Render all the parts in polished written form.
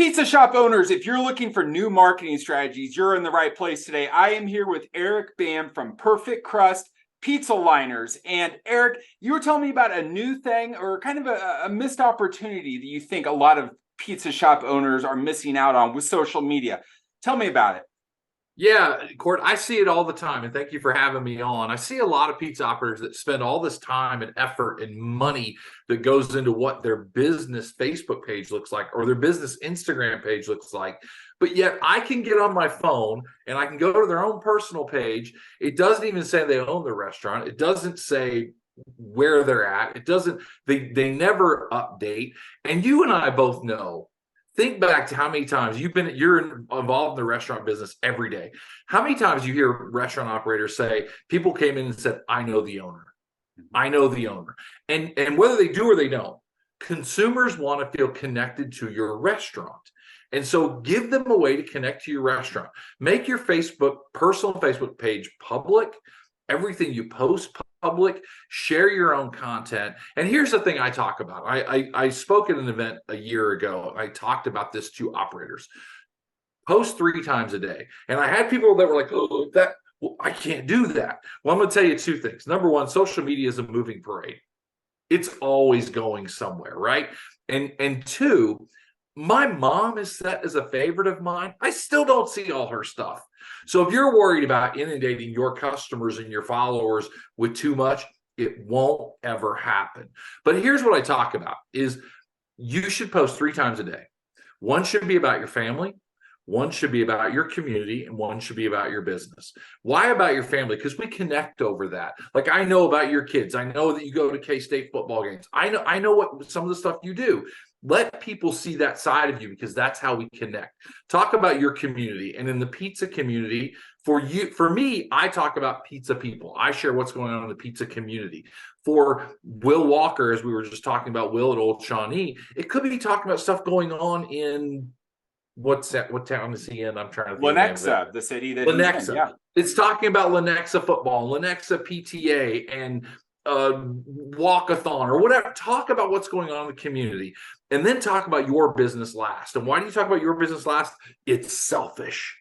Pizza shop owners, if you're looking for new marketing strategies, you're in the right place today. I am here with Eric Bam from Perfect Crust Pizza Liners. And Eric, you were telling me about a new thing or kind of a missed opportunity that you think a lot of pizza shop owners are missing out on with social media. Tell me about it. Yeah, Court, I see it all the time, and thank you for having me on. I see a lot of pizza operators that spend all this time and effort and money that goes into what their business Facebook page looks like or their business Instagram page looks like. But yet I can get on my phone and I can go to their own personal page. It doesn't even say they own the restaurant. It doesn't say where they're at. It doesn't, they never update. And you and I both know. Think back to how many times you're involved in the restaurant business every day. How many times you hear restaurant operators say, people came in and said, I know the owner. I know the owner. And whether they do or they don't, consumers want to feel connected to your restaurant. And so give them a way to connect to your restaurant. Make your personal Facebook page public. Everything you post public, share your own content. And here's the thing I talk about. I spoke at an event a year ago. I talked about this to operators. Post 3 times a day. And I had people that were like, oh, I can't do that. Well, I'm going to tell you 2 things. Number one, social media is a moving parade. It's always going somewhere, right? And 2, my mom is set as a favorite of mine. I still don't see all her stuff. So if you're worried about inundating your customers and your followers with too much, it won't ever happen. But here's what I talk about is you should post 3 times a day. 1 should be about your family. 1 should be about your community, and 1 should be about your business. Why about your family? Because we connect over that. Like I know about your kids. I know that you go to K-State football games. I know what some of the stuff you do. Let people see that side of you because that's how we connect. Talk about your community. And in the pizza community, for me, I talk about pizza people. I share what's going on in the pizza community. For Will Walker, as we were just talking about Will at Old Shawnee, it could be talking about stuff going on in what town is he in? I'm trying to think. Lenexa, the city that Lenexa. he's in, yeah. It's talking about Lenexa football, Lenexa PTA, and walkathon or whatever. Talk about what's going on in the community and then talk about your business last. And why do you talk about your business last? It's selfish,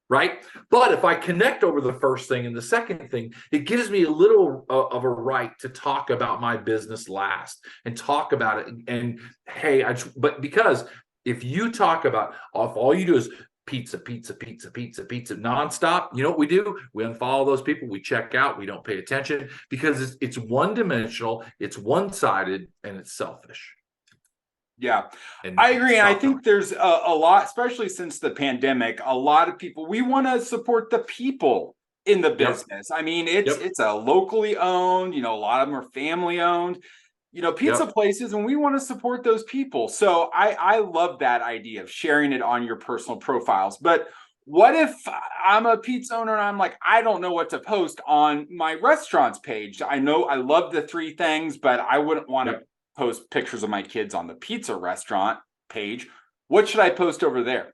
right? But if I connect over the first thing and the second thing, it gives me a little of a right to talk about my business last and talk about it. And hey, but because if you talk about, if all you do is pizza nonstop, you know what we do? We unfollow those people. We check out. We don't pay attention because it's one-dimensional, it's one-sided, and it's selfish. Yeah, I agree. And I think there's a lot, especially since the pandemic, a lot of people, we want to support the people in the business. Yep. I mean, it's a locally owned, a lot of them are family owned. Pizza places, and we want to support those people. So I love that idea of sharing it on your personal profiles. But what if I'm a pizza owner and I'm like, I don't know what to post on my restaurant's page? I know I love the 3 things, but I wouldn't want to post pictures of my kids on the pizza restaurant page. What should I post over there?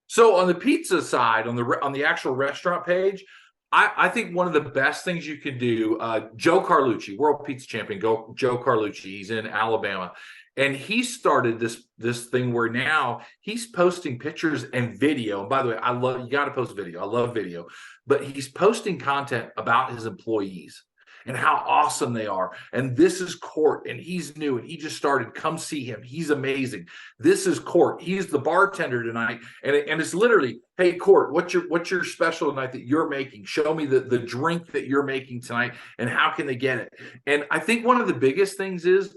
So on the pizza side, on the actual restaurant page, I think one of the best things you can do, Joe Carlucci, world pizza champion, Joe Carlucci, he's in Alabama. And he started this thing where now he's posting pictures and video. And by the way, you got to post video. I love video. But he's posting content about his employees and how awesome they are. And this is Court, and he's new, and he just started. Come see him. He's amazing. This is Court. He's the bartender tonight. And it's literally, hey, Court, what's your special tonight that you're making? Show me the drink that you're making tonight, and how can they get it? And I think one of the biggest things is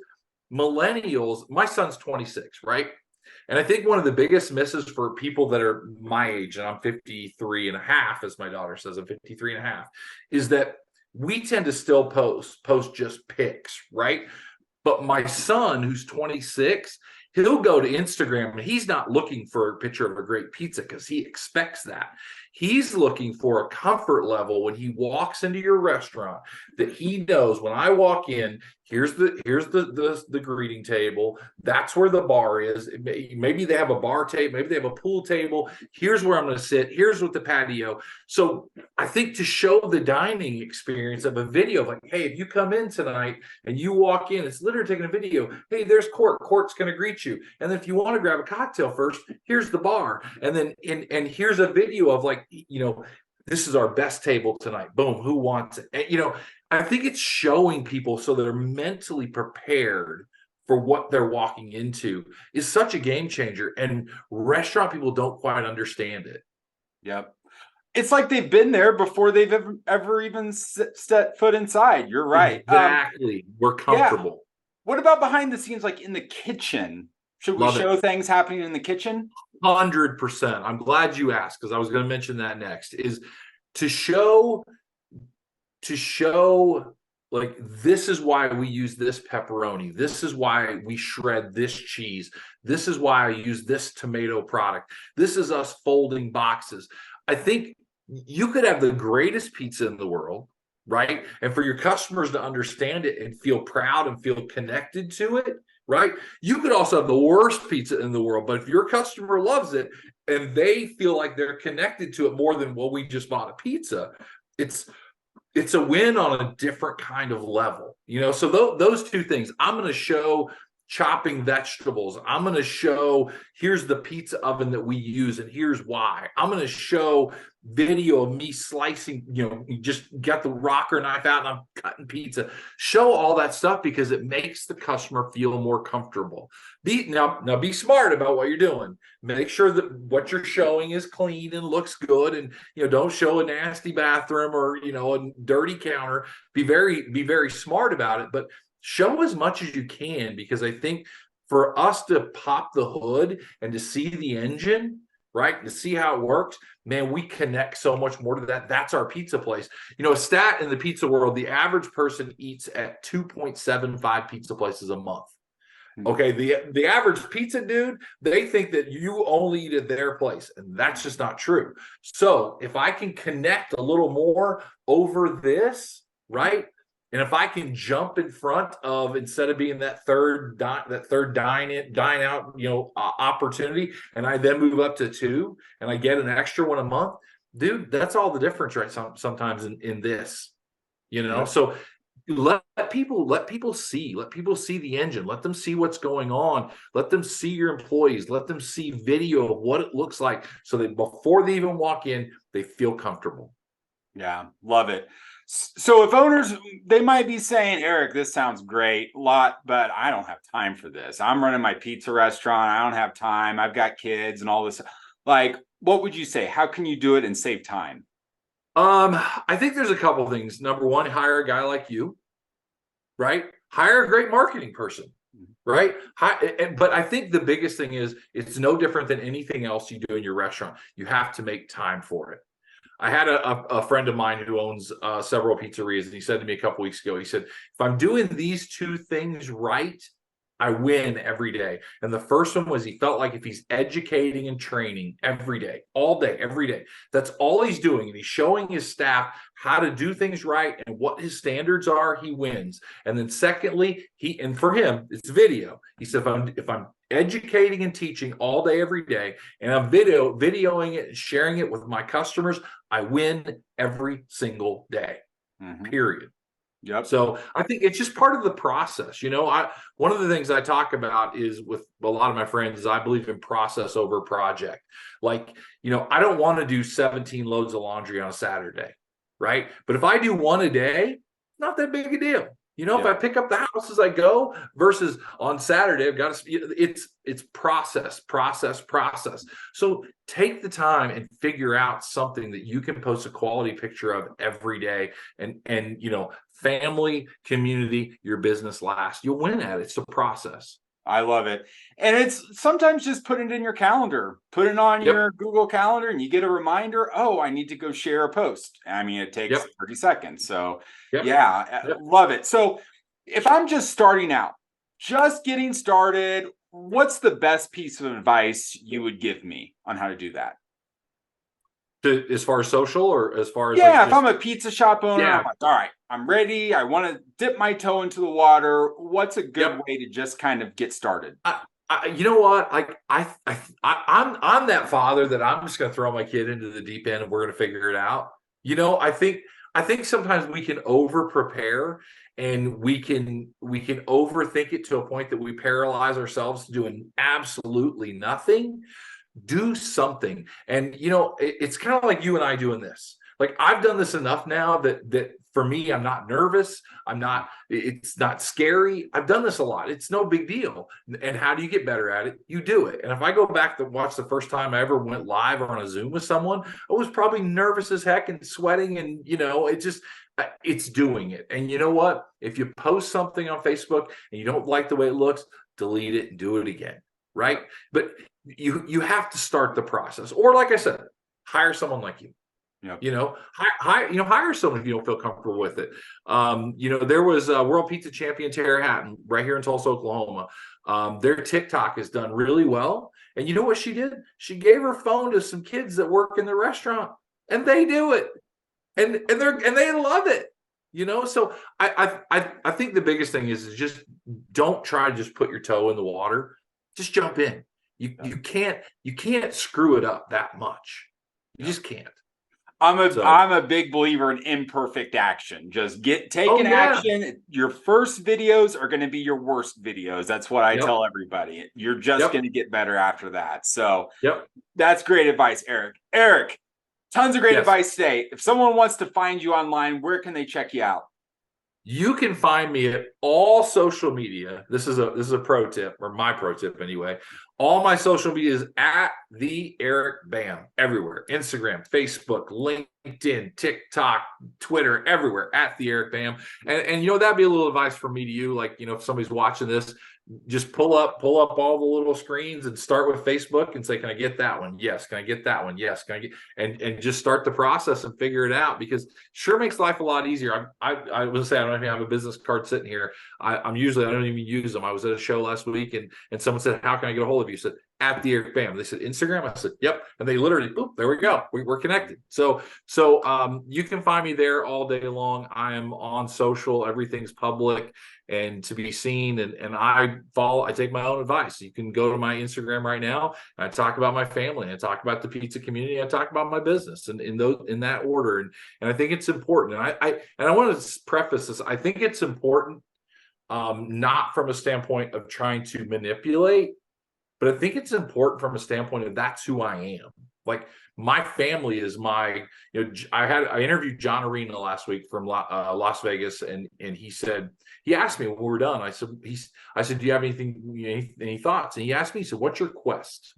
millennials. My son's 26, right? And I think one of the biggest misses for people that are my age, and I'm 53 and a half, as my daughter says, I'm 53 and a half, is that we tend to still post just pics, right? But my son, who's 26, he'll go to Instagram and he's not looking for a picture of a great pizza because he expects that. He's looking for a comfort level when he walks into your restaurant, that he knows when I walk in, here's the greeting table. That's where the bar is. Maybe they have a bar table, maybe they have a pool table. Here's where I'm going to sit. Here's what the patio. So I think to show the dining experience of a video of like, hey, if you come in tonight and you walk in, it's literally taking a video. Hey, there's Court. Court's going to greet you. And then if you want to grab a cocktail first, here's the bar. And then and here's a video of like, this is our best table tonight. Boom. Who wants it? And, I think it's showing people so they're mentally prepared for what they're walking into is such a game changer. And restaurant people don't quite understand it. Yep. It's like they've been there before they've ever even set foot inside. You're right. Exactly. We're comfortable. Yeah. What about behind the scenes, like in the kitchen? Should we show things happening in the kitchen? 100%. I'm glad you asked, because I was going to mention that next, is to show like, this is why we use this pepperoni. This is why we shred this cheese. This is why I use this tomato product. This is us folding boxes. I think you could have the greatest pizza in the world, right? And for your customers to understand it and feel proud and feel connected to it, right? You could also have the worst pizza in the world, but if your customer loves it and they feel like they're connected to it more than, well, we just bought a pizza, it's a win on a different kind of level, So those two things, I'm going to show chopping vegetables. I'm going to show, here's the pizza oven that we use and here's why. I'm going to show video of me slicing, you just got the rocker knife out and I'm cutting pizza. Show all that stuff because it makes the customer feel more comfortable. Now be smart about what you're doing. Make sure that what you're showing is clean and looks good, and don't show a nasty bathroom or a dirty counter. Be very smart about it, but show as much as you can, because I think for us to pop the hood and to see the engine, right, to see how it works, man, we connect so much more to that. That's our pizza place. A stat in the pizza world, the average person eats at 2.75 pizza places a month. Okay, the average pizza dude, they think that you only eat at their place, and that's just not true. So if I can connect a little more over this, right, and if I can jump in front of, instead of being that third dine out, opportunity, and I then move up to 2, and I get an extra one a month, dude, that's all the difference, right? Sometimes in this, Yeah. So let people see the engine, let them see what's going on, let them see your employees, let them see video of what it looks like, so that before they even walk in, they feel comfortable. Yeah, love it. So if owners, they might be saying, Eric, this sounds great, but I don't have time for this. I'm running my pizza restaurant. I don't have time. I've got kids and all this. Like, what would you say? How can you do it and save time? I think there's a couple things. Number one, hire a guy like you, right? Hire a great marketing person, right? But I think the biggest thing is, it's no different than anything else you do in your restaurant. You have to make time for it. I had a friend of mine who owns several pizzerias, and he said to me a couple weeks ago, he said, if I'm doing these 2 things right, I win every day. And the first one was, he felt like if he's educating and training every day, all day, every day, that's all he's doing, and he's showing his staff how to do things right and what his standards are, he wins. And then secondly, and for him, it's video. He said, if I'm educating and teaching all day, every day, and I'm videoing it and sharing it with my customers, I win every single day, period. Yep. So I think it's just part of the process. One of the things I talk about is with a lot of my friends is I believe in process over project. Like, I don't want to do 17 loads of laundry on a Saturday, right? But if I do one a day, not that big a deal. If I pick up the house as I go versus on Saturday, I've got to, it's process. So take the time and figure out something that you can post a quality picture of every day, and family, community, your business last. You'll win at it. It's a process. I love it. And it's sometimes just put it in your calendar, put it on your Google Calendar, and you get a reminder, oh, I need to go share a post. I mean, it takes 30 seconds. So love it. So if I'm just starting out, just getting started, what's the best piece of advice you would give me on how to do that? As far as social, or as far as yeah, if I'm a pizza shop owner, Yeah. I'm like, all right, I'm ready. I want to dip my toe into the water. What's a good way to just kind of get started? You know what? I'm that father that I'm just going to throw my kid into the deep end and we're going to figure it out. You know, I think sometimes we can over prepare, and we can overthink it to a point that we paralyze ourselves to doing absolutely nothing. Do something. And you know, it's kind of like you and I doing this. Like, I've done this enough now that for me, I'm not nervous. It's not scary. I've done this a lot. It's no big deal. And how do you get better at it? You do it. And if I go back to watch the first time I ever went live on a Zoom with someone, I was probably nervous as heck and sweating. And, you know, it's doing it. And you know what? If you post something on Facebook and you don't like the way it looks, delete it and do it again. Right. But you have to start the process. Or, like I said, hire someone like you. Yep. You know, hire someone if you don't feel comfortable with it. You know, there was a World Pizza Champion Tara Hatton right here in Tulsa, Oklahoma. Their TikTok has done really well. And you know what she did? She gave her phone to some kids that work in the restaurant, and they do it, and they love it. You know, so I think the biggest thing is just don't try to just put your toe in the water. Just jump in. You can't screw it up that much. You just can't. I'm a big believer in imperfect action. Just taking action. Your first videos are going to be your worst videos. That's what I tell everybody. You're just going to get better after that. So that's great advice, Eric. Eric, tons of great advice today. If someone wants to find you online, where can they check you out? You can find me at all social media. This is a pro tip, or my pro tip anyway. All my social media is at the Eric Bam everywhere. Instagram, Facebook, LinkedIn, TikTok, Twitter, everywhere at the Eric Bam. And you know, that'd be a little advice from me to you. Like, you know, if somebody's watching this, just pull up all the little screens and start with Facebook and say, can I get that one? Yes. Can I get that one? Yes. Can I get, and just start the process and figure it out, because sure makes life a lot easier. I will say, I don't even have a business card sitting here. I don't even use them. I was at a show last week and someone said, how can I get a hold of you? I said, at the Eric Bam. They said, Instagram. I said, yep. And they literally, boop, there we go. We're connected. So you can find me there all day long. I am on social. Everything's public and to be seen. And I take my own advice. You can go to my Instagram right now. I talk about my family. I talk about the pizza community. I talk about my business, and in that order. And I think it's important. And I want to preface this. I think it's important, not from a standpoint of trying to manipulate, but I think it's important from a standpoint of that's who I am. Like, my family is my, you know, I interviewed John Arena last week from Las Vegas, and he asked me when we were done. I said, do you have any thoughts? And he asked me, he said, what's your quest?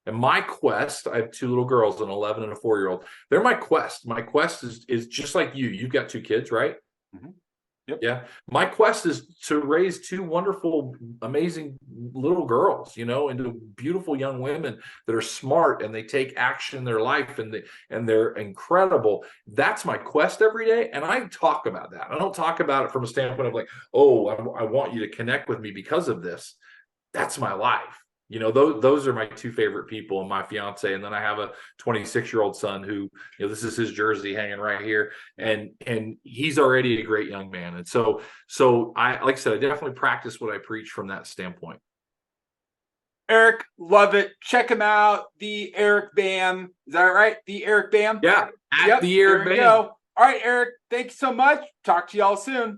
And my quest, I have two little girls, an 11 and a 4-year-old. They're my quest. My quest is just like you. You've got 2 kids, right? Mm-hmm. Yep. Yeah. My quest is to raise 2 wonderful, amazing little girls, you know, into beautiful young women that are smart and they take action in their life, and they're incredible. That's my quest every day. And I talk about that. I don't talk about it from a standpoint of like, oh, I want you to connect with me because of this. That's my life. You know, those are my 2 favorite people, and my fiance. And then I have a 26-year-old son who, you know, this is his jersey hanging right here. And he's already a great young man. And so I, like I said, I definitely practice what I preach from that standpoint. Eric, love it. Check him out. The Eric Bam. Is that right? The Eric Bam? Yeah. At the Eric Bam. All right, Eric. Thank you so much. Talk to y'all soon.